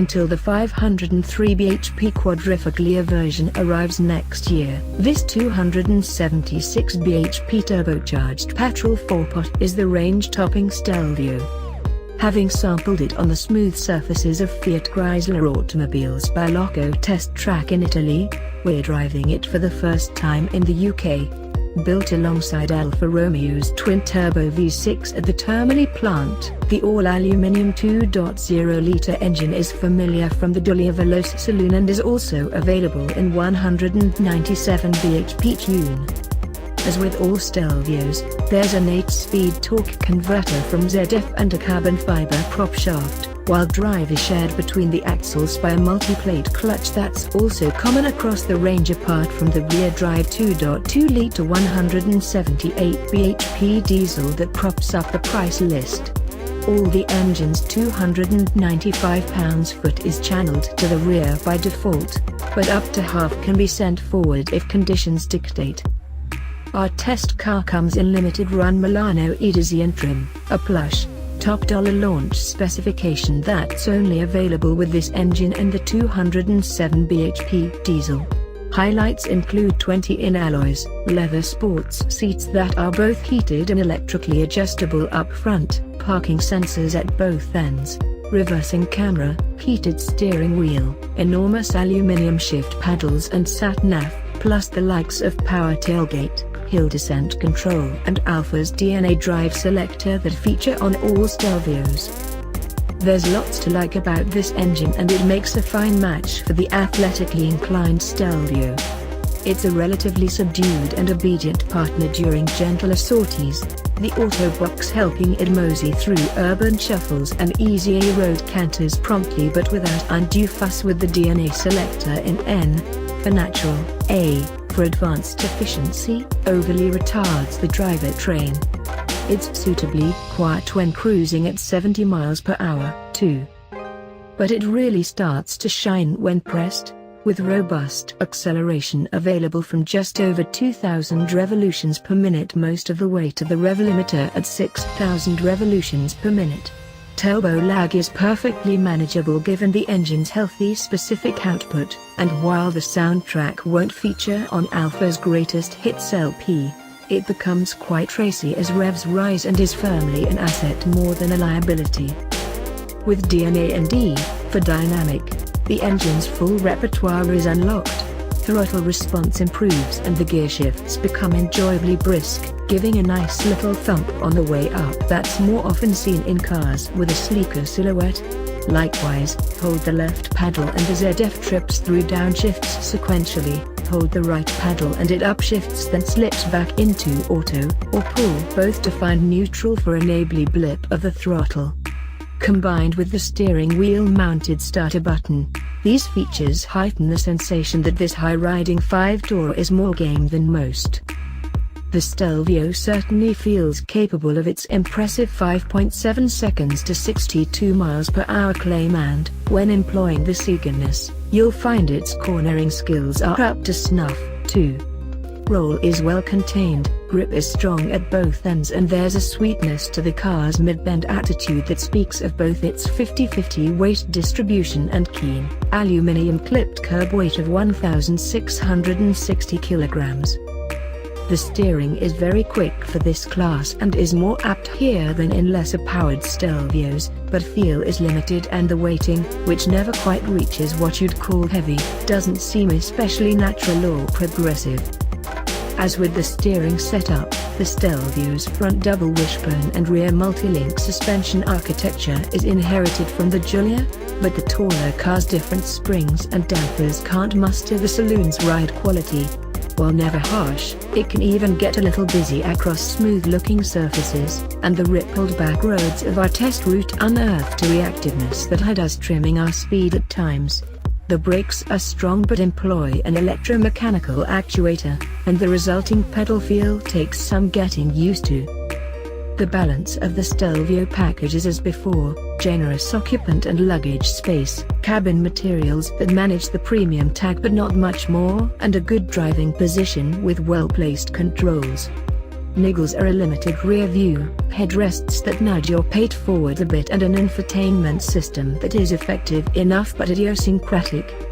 until the 503 bhp quadrifogliar version arrives next year. This 276 bhp turbocharged petrol 4-pot is the range-topping Stelvio. Having sampled it on the smooth surfaces of Fiat Chrysler automobiles by Loco Test Track in Italy, we're driving it for the first time in the UK. Built alongside Alfa Romeo's twin-turbo V6 at the Termoli plant, the all-aluminium 2.0-litre engine is familiar from the Giulia Veloce saloon and is also available in 197 bhp tune. As with all Stelvios, there's an 8-speed torque converter from ZF and a carbon fiber prop shaft, while drive is shared between the axles by a multi-plate clutch that's also common across the range apart from the rear-drive 2.2-litre 178 bhp diesel that props up the price list. All the engine's 295 pounds-foot is channeled to the rear by default, but up to half can be sent forward if conditions dictate. Our test car comes in limited-run Milano Edesian trim, a plush, top-dollar launch specification that's only available with this engine and the 207 bhp diesel. Highlights include 20-in alloys, leather sports seats that are both heated and electrically adjustable up front, parking sensors at both ends, reversing camera, heated steering wheel, enormous aluminium shift paddles and sat-nav, plus the likes of power tailgate, hill descent control and Alfa's DNA drive selector that feature on all Stelvios. There's lots to like about this engine and it makes a fine match for the athletically inclined Stelvio. It's a relatively subdued and obedient partner during gentler sorties, the Autobox helping it mosey through urban shuffles and easy road canters promptly but without undue fuss, with the DNA selector in N for natural, A for advanced efficiency, overly retards the driver train. It's suitably quiet when cruising at 70 miles per hour, too. But it really starts to shine when pressed, with robust acceleration available from just over 2,000 revolutions per minute most of the way to the rev limiter at 6,000 revolutions per minute. Turbo lag is perfectly manageable given the engine's healthy specific output, and while the soundtrack won't feature on Alfa's Greatest Hits LP, it becomes quite racy as revs rise and is firmly an asset more than a liability. With DNA and D for dynamic, the engine's full repertoire is unlocked. Throttle response improves and the gear shifts become enjoyably brisk, giving a nice little thump on the way up that's more often seen in cars with a sleeker silhouette. Likewise, hold the left paddle and the ZF trips through downshifts sequentially, hold the right paddle and it upshifts then slips back into auto, or pull both to find neutral for a neighborly blip of the throttle. Combined with the steering wheel mounted starter button, these features heighten the sensation that this high-riding 5-door is more game than most. The Stelvio certainly feels capable of its impressive 5.7 seconds to 62 miles per hour claim, and, when employing this eagerness, you'll find its cornering skills are up to snuff, too. Roll is well contained, grip is strong at both ends and there's a sweetness to the car's mid-bend attitude that speaks of both its 50-50 weight distribution and keen, aluminium clipped curb weight of 1,660 kilograms. The steering is very quick for this class and is more apt here than in lesser powered Stelvios, but feel is limited and the weighting, which never quite reaches what you'd call heavy, doesn't seem especially natural or progressive. As with the steering setup, the Stelvio's front double wishbone and rear multi-link suspension architecture is inherited from the Giulia, but the taller car's different springs and dampers can't muster the saloon's ride quality. While never harsh, it can even get a little busy across smooth-looking surfaces, and the rippled back roads of our test route unearthed a reactiveness that had us trimming our speed at times. The brakes are strong but employ an electromechanical actuator, and the resulting pedal feel takes some getting used to. The balance of the Stelvio package is as before: generous occupant and luggage space, cabin materials that manage the premium tag but not much more, and a good driving position with well-placed controls. Niggles are a limited rear view, headrests that nudge your pate forward a bit, and an infotainment system that is effective enough but idiosyncratic.